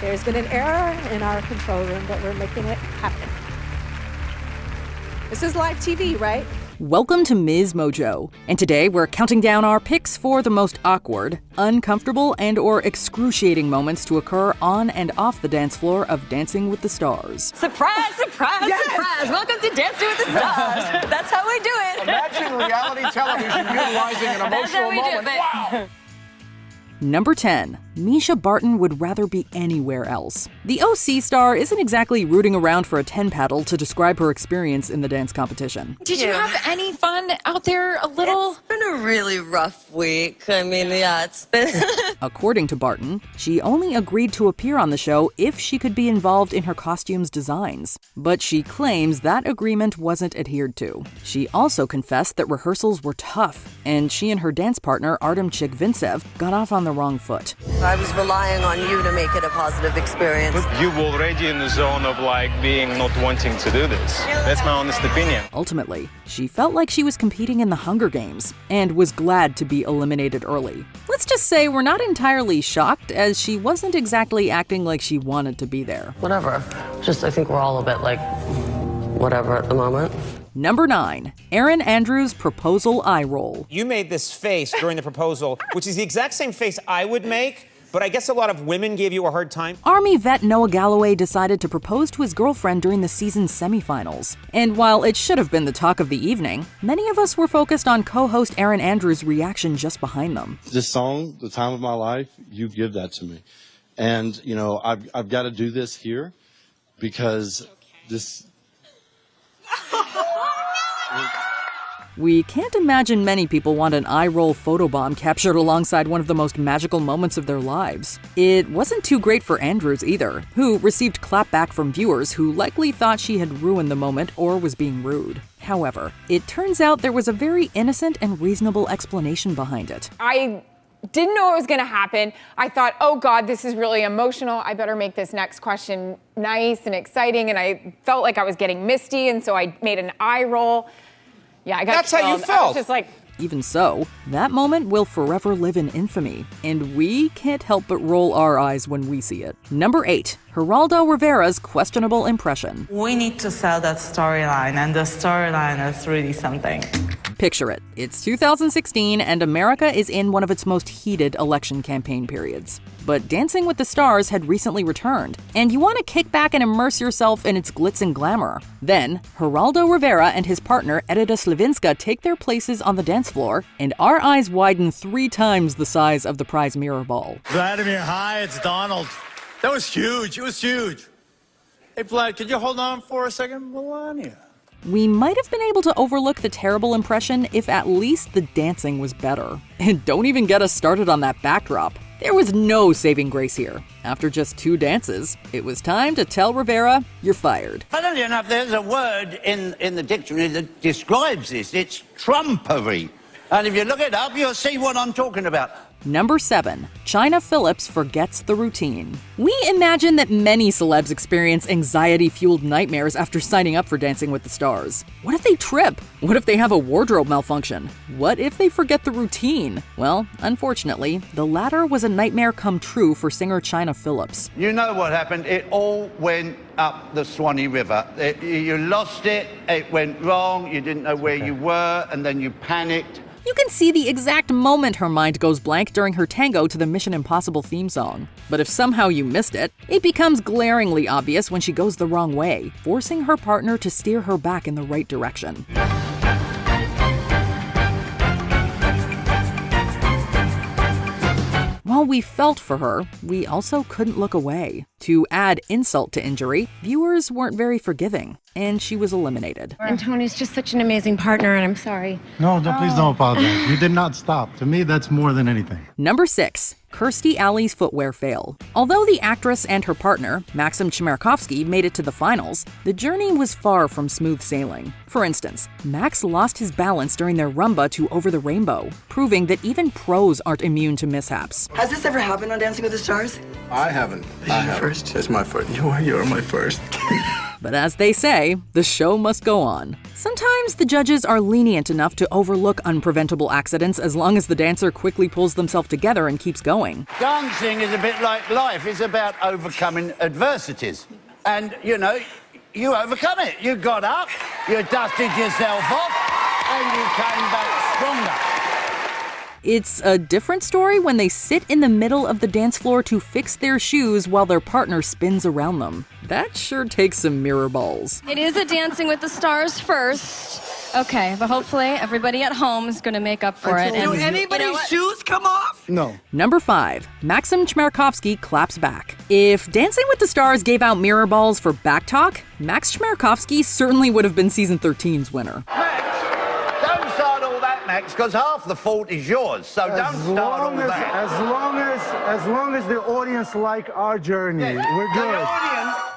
There's been an error in our control room, but we're making it happen. This is live TV, right? Welcome to Ms. Mojo, and today we're counting down our picks for the most awkward, uncomfortable, and/or excruciating moments to occur on and off the dance floor of Dancing with the Stars. Surprise, surprise, Yes! surprise! Welcome to Dancing with the Stars. That's how we do it. Imagine reality television utilizing an That's how emotional we do moment. it. Wow! Number 10. Misha Barton would rather be anywhere else. The OC star isn't exactly rooting around for a 10 paddle to describe her experience in the dance competition. Did you have any fun out there a little? It's been a really rough week. I mean, yeah, it's been... According to Barton, she only agreed to appear on the show if she could be involved in her costume's designs. But she claims that agreement wasn't adhered to. She also confessed that rehearsals were tough, and she and her dance partner, Artem Chigvintsev, got off on the wrong foot. I was relying on you to make it a positive experience. You were already in the zone of being not wanting to do this. That's my honest opinion. Ultimately, she felt like she was competing in the Hunger Games and was glad to be eliminated early. Let's just say we're not entirely shocked, as she wasn't exactly acting like she wanted to be there. Whatever. I think we're all a bit whatever at the moment. Number 9. Erin Andrews' proposal eye roll. You made this face during the proposal, which is the exact same face I would make, but I guess a lot of women gave you a hard time. Army vet Noah Galloway decided to propose to his girlfriend during the season's semifinals. And while it should have been the talk of the evening, many of us were focused on co-host Erin Andrews' reaction just behind them. This song, The Time of My Life, you give that to me. And, I've got to do this here because this... We can't imagine many people want an eye-roll photobomb captured alongside one of the most magical moments of their lives. It wasn't too great for Andrews either, who received clapback from viewers who likely thought she had ruined the moment or was being rude. However, it turns out there was a very innocent and reasonable explanation behind it. I didn't know what was going to happen. I thought, oh God, this is really emotional. I better make this next question nice and exciting. And I felt like I was getting misty, and so I made an eye roll. Yeah, I got That's how you killed. I felt. was just Even so, that moment will forever live in infamy, and we can't help but roll our eyes when we see it. Number 8. Geraldo Rivera's questionable impression. We need to sell that storyline, and the storyline is really something. Picture it. It's 2016, and America is in one of its most heated election campaign periods. But Dancing with the Stars had recently returned, and you want to kick back and immerse yourself in its glitz and glamour. Then, Geraldo Rivera and his partner Edita Slavinska take their places on the dance floor, and our eyes widen 3 times the size of the prize mirror ball. Vladimir, hi, it's Donald. That was huge. It was huge. Hey, Vlad, could you hold on for a second? Melania. We might have been able to overlook the terrible impression if at least the dancing was better. And don't even get us started on that backdrop. There was no saving grace here. After just 2 dances, it was time to tell Rivera, you're fired. Funnily enough, there's a word in the dictionary that describes this. It's trumpery. And if you look it up, you'll see what I'm talking about. Number 7. Chynna Phillips forgets the routine. We imagine that many celebs experience anxiety-fueled nightmares after signing up for Dancing with the Stars. What if they trip? What if they have a wardrobe malfunction? What if they forget the routine? Well, unfortunately, the latter was a nightmare come true for singer Chynna Phillips. You know what happened? It all went up the Swanee River. You lost it, it went wrong, you didn't know where you were, and then you panicked. You can see the exact moment her mind goes blank during her tango to the Mission Impossible theme song. But if somehow you missed it, it becomes glaringly obvious when she goes the wrong way, forcing her partner to steer her back in the right direction. While we felt for her, we also couldn't look away. To add insult to injury, viewers weren't very forgiving, and she was eliminated. And Tony's just such an amazing partner, and I'm sorry. No, please don't apologize. You did not stop. To me, that's more than anything. Number 6. Kirstie Alley's footwear fail. Although the actress and her partner, Maxim Chmerkovskiy, made it to the finals, the journey was far from smooth sailing. For instance, Max lost his balance during their rumba to Over the Rainbow, proving that even pros aren't immune to mishaps. Has this ever happened on Dancing with the Stars? I haven't. First? It's my first. You're my first. But as they say, the show must go on. Sometimes Sometimes the judges are lenient enough to overlook unpreventable accidents as long as the dancer quickly pulls themselves together and keeps going. Dancing is a bit like life. It's about overcoming adversities. And, you know, you overcome it. You got up, you dusted yourself off, and you came back stronger. It's a different story when they sit in the middle of the dance floor to fix their shoes while their partner spins around them. That sure takes some mirror balls. It is a Dancing with the Stars first. Okay, but hopefully everybody at home is going to make up for it. Do anybody's shoes come off? No. Number 5. Maxim Chmerkovskiy claps back. If Dancing with the Stars gave out mirror balls for back talk, Max Chmerkovskiy certainly would have been season 13's winner. Don't start all that, Max, because half the fault is yours. So don't start all that. As long as the audience like our journey, we're good.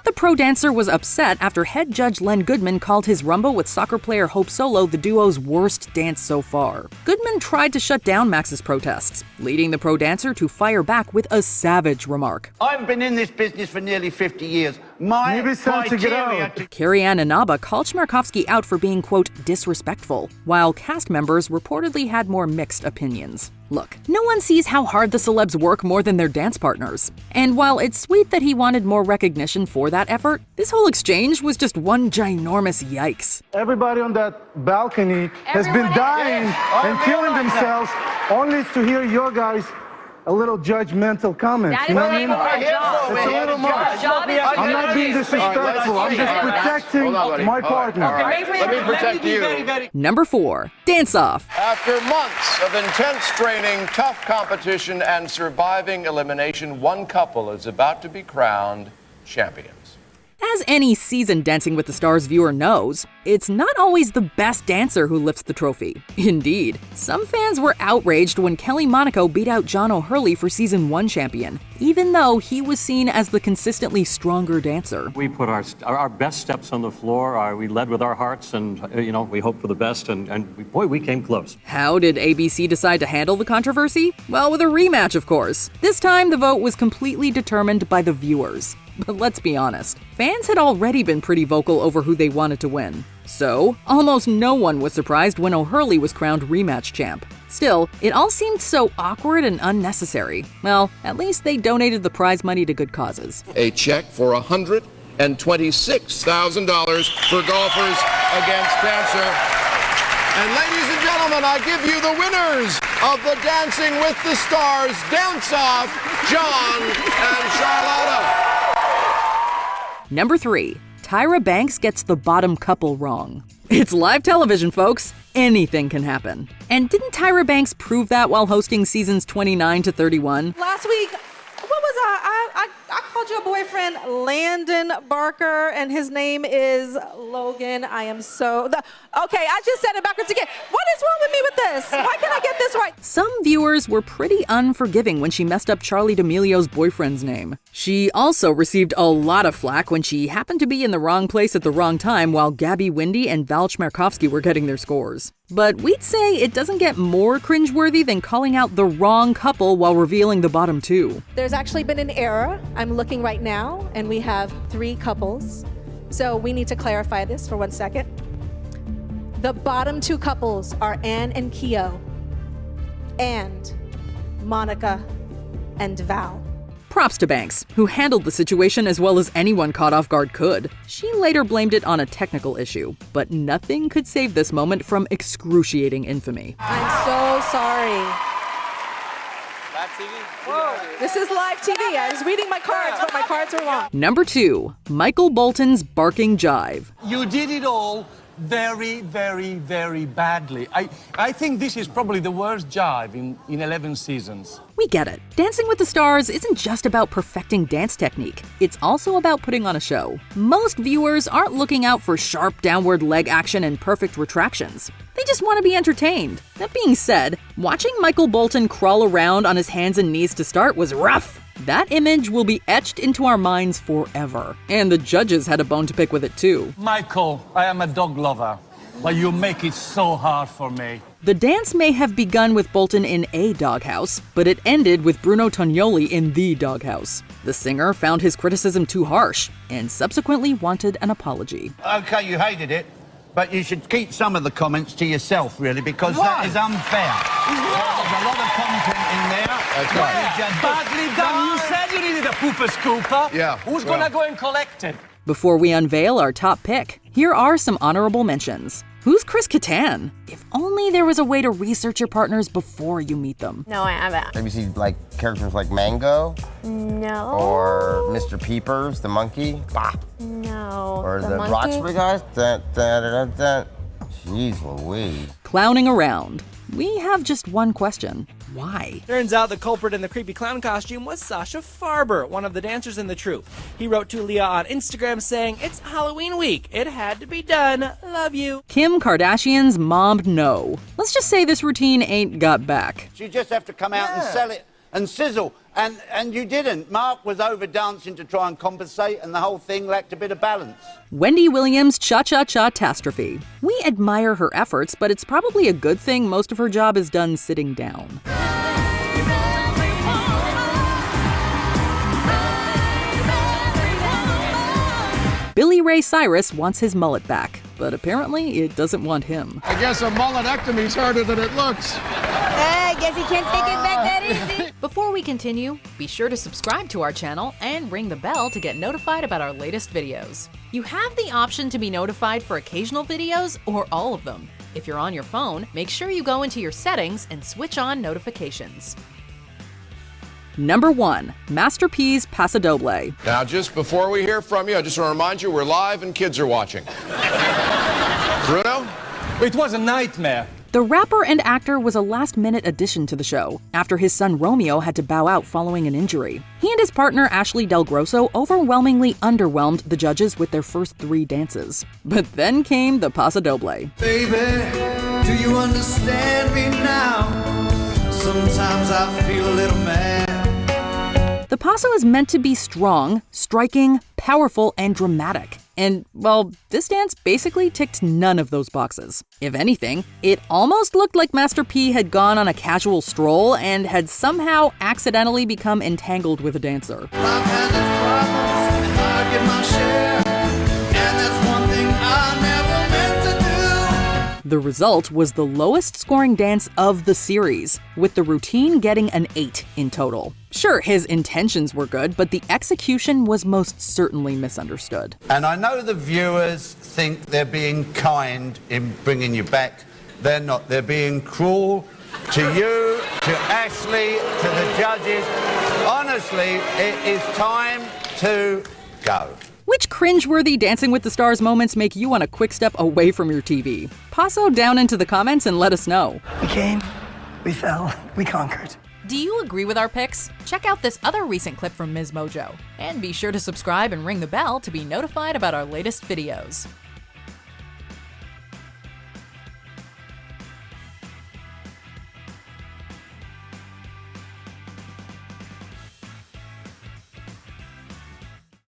The pro dancer was upset after head judge Len Goodman called his rumba with soccer player Hope Solo the duo's worst dance so far. Goodman tried to shut down Max's protests, leading the pro dancer to fire back with a savage remark. I've been in this business for nearly 50 years. Maybe it's time to get out. Carrie Ann Inaba called Chmerkovskiy out for being, quote, disrespectful, while cast members reportedly had more mixed opinions. Look, no one sees how hard the celebs work more than their dance partners. And while it's sweet that he wanted more recognition for that effort, this whole exchange was just one ginormous yikes. Everybody on that balcony has been dying and killing themselves only to hear your guys a little judgmental comments. That You know is what I mean? our job. It's a little much. I'm not being disrespectful. I'm just protecting my partner. Let me protect you. Number 4. Dance Off. After months of intense training, tough competition, and surviving elimination, one couple is about to be crowned champions. As any seasoned Dancing with the Stars viewer knows, it's not always the best dancer who lifts the trophy. Indeed, some fans were outraged when Kelly Monaco beat out John O'Hurley for Season 1 champion, even though he was seen as the consistently stronger dancer. We put our best steps on the floor, we led with our hearts, and we hoped for the best, and we came close. How did ABC decide to handle the controversy? Well, with a rematch, of course. This time, the vote was completely determined by the viewers. But let's be honest, fans had already been pretty vocal over who they wanted to win. So, almost no one was surprised when O'Hurley was crowned rematch champ. Still, it all seemed so awkward and unnecessary. Well, at least they donated the prize money to good causes. A check for $126,000 for golfers against cancer. And ladies and gentlemen, I give you the winners of the Dancing with the Stars Dance Off, John and Charlotta. Number 3. Tyra Banks gets the bottom couple wrong. It's live television, folks. Anything can happen. And didn't Tyra Banks prove that while hosting seasons 29 to 31? Last week, what was I called your boyfriend Landon Barker, and his name is Logan. I am so... Okay, I just said it backwards again. What is wrong with me with this? Why can't I get this right? Some viewers were pretty unforgiving when she messed up Charlie D'Amelio's boyfriend's name. She also received a lot of flack when she happened to be in the wrong place at the wrong time while Gabby Windey and Val Chmerkovskiy were getting their scores. But we'd say it doesn't get more cringeworthy than calling out the wrong couple while revealing the bottom two. There's actually been an error. I'm looking right now, and we have 3 couples. So we need to clarify this for 1 second. The bottom 2 couples are Anne and Keo, and Monica and Val. Props to Banks, who handled the situation as well as anyone caught off guard could. She later blamed it on a technical issue, but nothing could save this moment from excruciating infamy. I'm so sorry. Live TV? Whoa. This is live TV. I was reading my cards, but my cards were wrong. Number 2, Michael Bolton's barking jive. You did it all very, very, very badly. I think this is probably the worst jive in 11 seasons. We get it. Dancing with the Stars isn't just about perfecting dance technique. It's also about putting on a show. Most viewers aren't looking out for sharp downward leg action and perfect retractions. They just want to be entertained. That being said, watching Michael Bolton crawl around on his hands and knees to start was rough. That image will be etched into our minds forever. And the judges had a bone to pick with it too. Michael, I am a dog lover, but you make it so hard for me. The dance may have begun with Bolton in a doghouse, but it ended with Bruno Tognoli in the doghouse. The singer found his criticism too harsh and subsequently wanted an apology. Okay, you hated it. but you should keep some of the comments to yourself, really, because Why? that is unfair. There's a lot of content in there. That's that right. you just- Badly done. You said you needed a pooper scooper. Yeah, Who's well. gonna go and collect it? Before we unveil our top pick, here are some honorable mentions. Who's Chris Kattan? If only there was a way to research your partners before you meet them. No, I haven't. Have you seen like characters like Mango No. or Mr. Peepers, the monkey? Bah. No. Or the monkey? Roxbury guys? Dun, dun, dun, dun, dun. Jeez Louise. Clowning around. We have just one question. Why? Turns out the culprit in the creepy clown costume was Sasha Farber, one of the dancers in the troupe. He wrote to Leah on Instagram saying, "It's Halloween week. It had to be done. Love you." Kim Kardashian's mom no. Let's just say this routine ain't got back. You just have to come out and sell it and sizzle. And you didn't. Mark was over dancing to try and compensate, and the whole thing lacked a bit of balance. Wendy Williams' Cha-Cha-Cha-Tastrophe. We admire her efforts, but it's probably a good thing most of her job is done sitting down. Billy Ray Cyrus wants his mullet back, but apparently it doesn't want him. I guess a mulletectomy's harder than it looks. I guess he can't take it back that easy. Before we continue, be sure to subscribe to our channel and ring the bell to get notified about our latest videos. You have the option to be notified for occasional videos or all of them. If you're on your phone, make sure you go into your settings and switch on notifications. Number 1, Master P's Paso Doble. Now, just before we hear from you, I just want to remind you we're live and kids are watching. Bruno? It was a nightmare. The rapper and actor was a last-minute addition to the show after his son Romeo had to bow out following an injury. He and his partner Ashley Del Grosso overwhelmingly underwhelmed the judges with their first 3 dances. But then came the Paso Doble. Baby, do you understand me now? Sometimes I feel a little mad. The paso is meant to be strong, striking, powerful, and dramatic. And, well, this dance basically ticked none of those boxes. If anything, it almost looked like Master P had gone on a casual stroll and had somehow accidentally become entangled with a dancer. I've had these problems, I get my share, and that's one thing I never meant to do. The result was the lowest scoring dance of the series, with the routine getting an 8 in total. Sure, his intentions were good, but the execution was most certainly misunderstood. And I know the viewers think they're being kind in bringing you back. They're not. They're being cruel to you, to Ashley, to the judges. Honestly, it is time to go. Which cringeworthy Dancing with the Stars moments make you want a quick step away from your TV? Paso down into the comments and let us know. We came, we fell, we conquered. Do you agree with our picks? Check out this other recent clip from Ms. Mojo. And be sure to subscribe and ring the bell to be notified about our latest videos.